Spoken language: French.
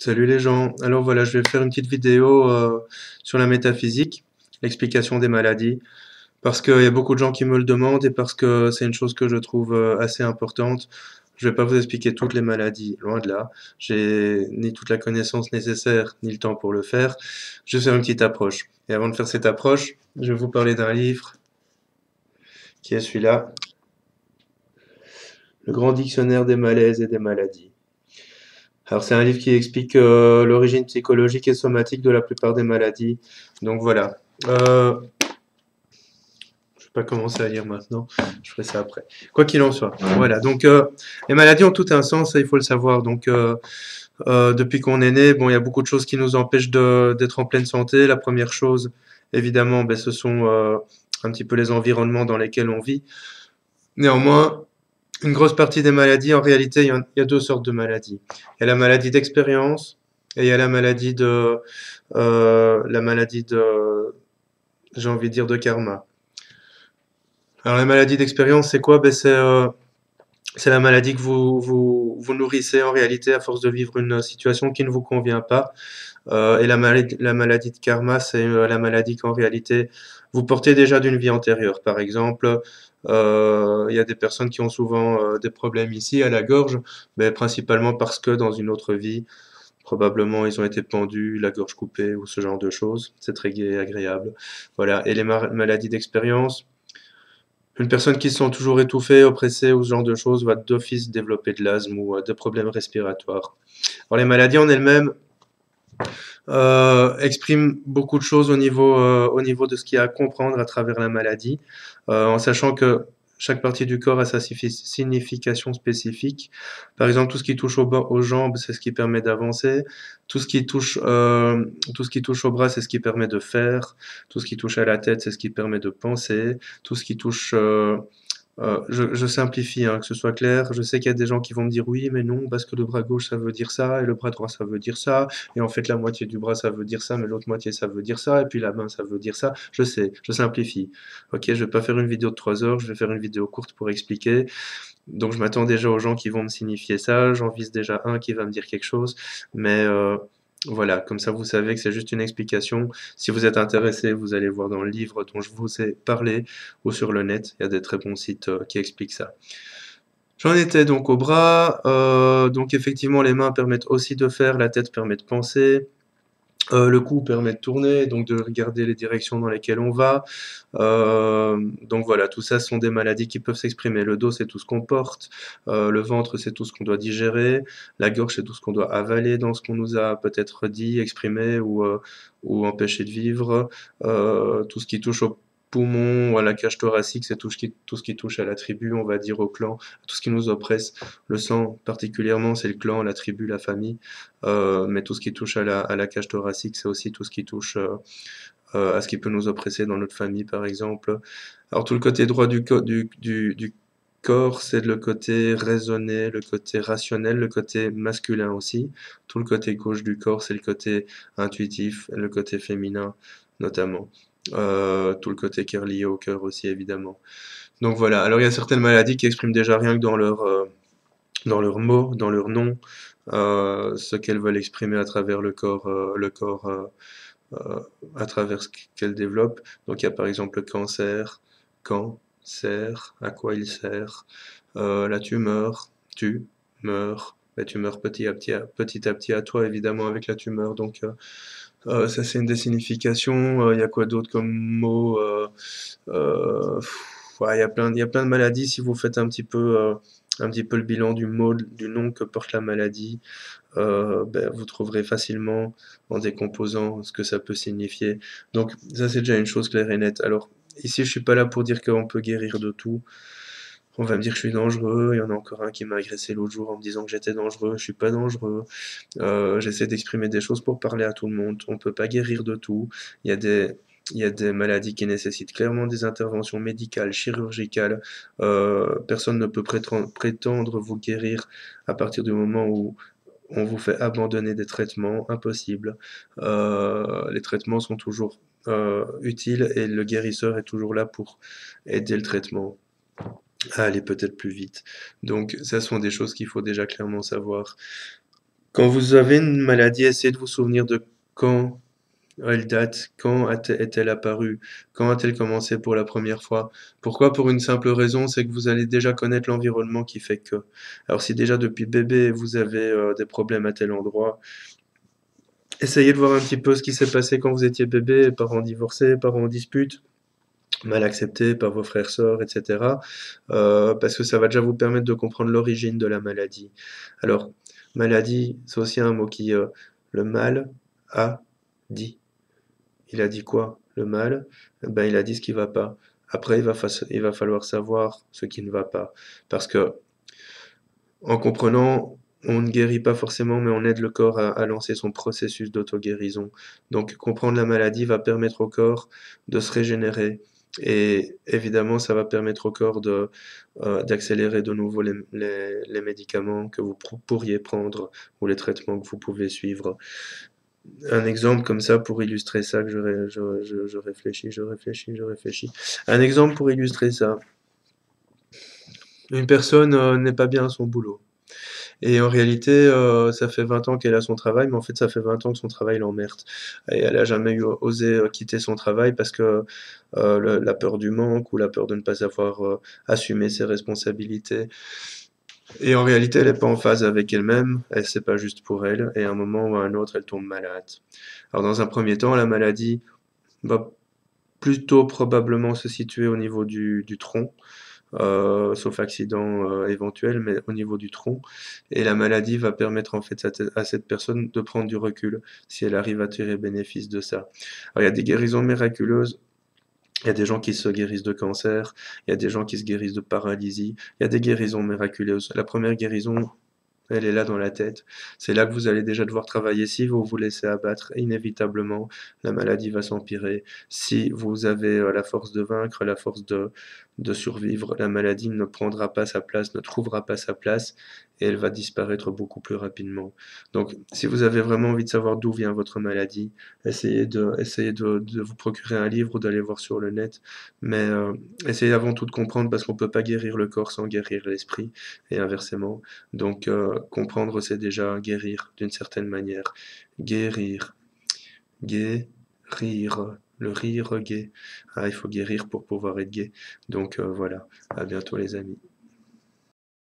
Salut les gens. Alors voilà, je vais faire une petite vidéo sur la métaphysique, l'explication des maladies, parce qu'il y a beaucoup de gens qui me le demandent et parce que c'est une chose que je trouve assez importante. Je vais pas vous expliquer toutes les maladies, loin de là. J'ai ni toute la connaissance nécessaire, ni le temps pour le faire. Je vais faire une petite approche. Et avant de faire cette approche, je vais vous parler d'un livre qui est celui-là, Le Grand Dictionnaire des malaises et des maladies. Alors c'est un livre qui explique l'origine psychologique et somatique de la plupart des maladies. Donc voilà. Je vais pas commencer à lire maintenant, je ferai ça après. Quoi qu'il en soit. Voilà. Donc les maladies ont tout un sens, ça, il faut le savoir. Donc depuis qu'on est né, bon, il y a beaucoup de choses qui nous empêchent d'être en pleine santé. La première chose, évidemment, ben, ce sont un petit peu les environnements dans lesquels on vit. Néanmoins, une grosse partie des maladies, en réalité, il y a deux sortes de maladies. Il y a la maladie d'expérience et il y a la maladie de, j'ai envie de dire, de karma. Alors, la maladie d'expérience, c'est quoi? Ben, c'est la maladie que vous nourrissez en réalité à force de vivre une situation qui ne vous convient pas. Et la maladie de karma, c'est la maladie qu'en réalité vous portez déjà d'une vie antérieure. Par exemple, il y a des personnes qui ont souvent des problèmes ici à la gorge, mais principalement parce que dans une autre vie, probablement ils ont été pendus, la gorge coupée ou ce genre de choses. C'est très gai et agréable. Voilà. Et les maladies d'expérience, une personne qui se sent toujours étouffée, oppressée ou ce genre de choses va d'office développer de l'asthme ou des problèmes respiratoires. Alors les maladies en elles-mêmes, exprime beaucoup de choses au niveau de ce qu'il y a à comprendre à travers la maladie, en sachant que chaque partie du corps a sa signification spécifique. Par exemple, tout ce qui touche aux jambes, c'est ce qui permet d'avancer. Tout ce qui touche aux bras, c'est ce qui permet de faire. Tout ce qui touche à la tête, c'est ce qui permet de penser. Tout ce qui touche je simplifie, hein, que ce soit clair. Je sais qu'il y a des gens qui vont me dire oui, mais non, parce que le bras gauche ça veut dire ça, et le bras droit ça veut dire ça, et en fait la moitié du bras ça veut dire ça, mais l'autre moitié ça veut dire ça, et puis la main ça veut dire ça. Je sais, je simplifie. Ok, je vais pas faire une vidéo de 3 heures, je vais faire une vidéo courte pour expliquer. Donc je m'attends déjà aux gens qui vont me signifier ça, j'en vise déjà un qui va me dire quelque chose, mais voilà, comme ça vous savez que c'est juste une explication. Si vous êtes intéressé, vous allez voir dans le livre dont je vous ai parlé ou sur le net, il y a des très bons sites qui expliquent ça. J'en étais donc au bras, donc effectivement les mains permettent aussi de faire, la tête permet de penser. Le cou permet de tourner, donc de regarder les directions dans lesquelles on va. Donc voilà, tout ça ce sont des maladies qui peuvent s'exprimer. Le dos, c'est tout ce qu'on porte. Le ventre, c'est tout ce qu'on doit digérer. La gorge, c'est tout ce qu'on doit avaler dans ce qu'on nous a peut-être dit, exprimé ou empêché de vivre. Tout ce qui touche aux poumons ou à la cage thoracique, c'est tout ce qui touche à la tribu, on va dire au clan, tout ce qui nous oppresse. Le sang, particulièrement, c'est le clan, la tribu, la famille. Mais tout ce qui touche à la cage thoracique, c'est aussi tout ce qui touche à ce qui peut nous oppresser dans notre famille, par exemple. Alors tout le côté droit du corps, c'est le côté raisonné, le côté rationnel, le côté masculin aussi. Tout le côté gauche du corps, c'est le côté intuitif, le côté féminin notamment. Tout le côté qui est relié au cœur aussi, évidemment. Donc voilà, alors il y a certaines maladies qui expriment déjà rien que dans leurs mots, dans leurs noms, ce qu'elles veulent exprimer à travers euh, à travers ce qu'elles développent. Donc il y a par exemple le cancer, quand, sert, à quoi il sert, la tumeur, tu meurs, mais tu meurs petit à petit à toi évidemment avec la tumeur. Donc ça c'est une des significations. Il y a quoi d'autre comme mot ouais, il y a plein de maladies. Si vous faites un petit peu le bilan du mot, du nom que porte la maladie, ben, vous trouverez facilement en décomposant ce que ça peut signifier. Donc ça c'est déjà une chose claire et nette. Alors ici je suis pas là pour dire qu'on peut guérir de tout. On va me dire que je suis dangereux. Il y en a encore un qui m'a agressé l'autre jour en me disant que j'étais dangereux. Je suis pas dangereux. J'essaie d'exprimer des choses pour parler à tout le monde. On peut pas guérir de tout. Il y a il y a des maladies qui nécessitent clairement des interventions médicales, chirurgicales. Personne ne peut prétendre vous guérir à partir du moment où on vous fait abandonner des traitements, impossible. Les traitements sont toujours utiles et le guérisseur est toujours là pour aider le traitement à aller peut-être plus vite. Donc ça sont des choses qu'il faut déjà clairement savoir. Quand vous avez une maladie, essayez de vous souvenir de quand elle date, quand est-elle apparue, quand a-t-elle commencé pour la première fois. Pourquoi? Pour une simple raison, c'est que vous allez déjà connaître l'environnement qui fait que. Alors si déjà depuis bébé vous avez des problèmes à tel endroit, essayez de voir un petit peu ce qui s'est passé quand vous étiez bébé, parents divorcés, parents en dispute, mal acceptés par vos frères, sœurs, etc. Parce que ça va déjà vous permettre de comprendre l'origine de la maladie. Alors, maladie, c'est aussi un mot qui, le mal a dit. Il a dit quoi? Le mal? Eh ben, il a dit ce qui va pas. Après, il va falloir savoir ce qui ne va pas. Parce que, en comprenant, on ne guérit pas forcément, mais on aide le corps à lancer son processus d'auto-guérison. Donc, comprendre la maladie va permettre au corps de se régénérer. Et évidemment, ça va permettre au corps d'accélérer de nouveau les médicaments que vous pourriez prendre ou les traitements que vous pouvez suivre. Un exemple comme ça pour illustrer ça que je réfléchis. Un exemple pour illustrer ça. Une personne n'est pas bien à son boulot. Et en réalité, ça fait 20 ans qu'elle a son travail, mais en fait, ça fait 20 ans que son travail l'emmerde. Et elle a jamais osé quitter son travail parce que la peur du manque ou la peur de ne pas savoir assumer ses responsabilités. Et en réalité, elle n'est pas en phase avec elle-même, elle c'est pas juste pour elle, et à un moment ou à un autre, elle tombe malade. Alors dans un premier temps, la maladie va plutôt probablement se situer au niveau du tronc, sauf accident éventuel, mais au niveau du tronc. Et la maladie va permettre en fait à cette personne de prendre du recul, si elle arrive à tirer bénéfice de ça. Alors il y a des guérisons miraculeuses. Il y a des gens qui se guérissent de cancer, il y a des gens qui se guérissent de paralysie, il y a des guérisons miraculeuses. La première guérison, elle est là dans la tête. C'est là que vous allez déjà devoir travailler. Si vous vous laissez abattre, inévitablement, la maladie va s'empirer. Si vous avez la force de vaincre, la force de survivre, la maladie ne prendra pas sa place, ne trouvera pas sa place et elle va disparaître beaucoup plus rapidement. Donc, si vous avez vraiment envie de savoir d'où vient votre maladie, essayez de vous procurer un livre ou d'aller voir sur le net. Mais essayez avant tout de comprendre parce qu'on ne peut pas guérir le corps sans guérir l'esprit et inversement. Donc, comprendre, c'est déjà guérir d'une certaine manière. Guérir, guérir, le rire gai. Ah, il faut guérir pour pouvoir être gai. Donc voilà, à bientôt les amis.